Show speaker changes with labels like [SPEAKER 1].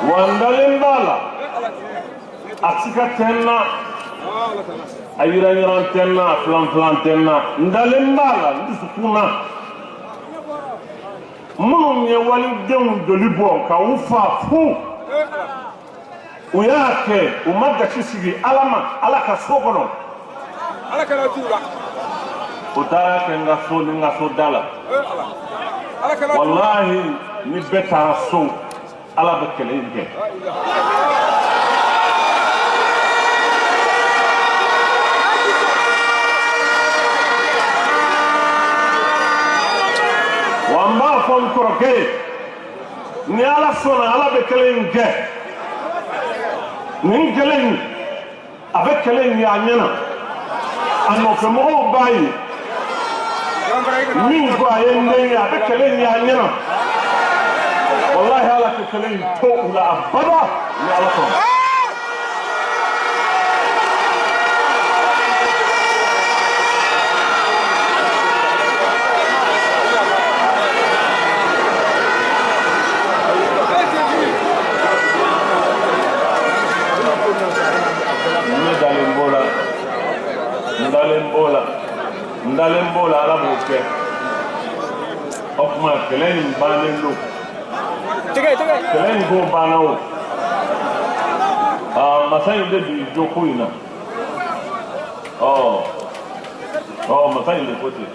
[SPEAKER 1] wandalimbala asika tenna ayira tenna flan tenna ndalimbala ndisukuna mun ye walidenw joli bɔ ka u fa fu u y'a kɛ u ma gasi sigi ala ma ala ka so kɔnɔ u taara kɛ n ka so ni n ka so da la wallahi ni bɛɛ taara so ala bɛ kɛlɛ in kɛ wa n b'a fɔ n kɔrɔkɛ ye ni ala sɔnna ala bɛ kɛlɛ in kɛ nin kɛlɛ in a bɛ kɛlɛ in ye a ɲɛna a nɔfɛmɔgɔw b'a ye min ko a ye n den ye a bɛ kɛlɛ in ye a ɲɛna wallahi ala tɛ kɛlɛ in to u la abada ni ala sɔnna ndalen bola ala b'o kɛ o tuma kɛlɛ in bannen don kɛlɛ in ko banna o masa in de bi jo ko in na masa in de ko ten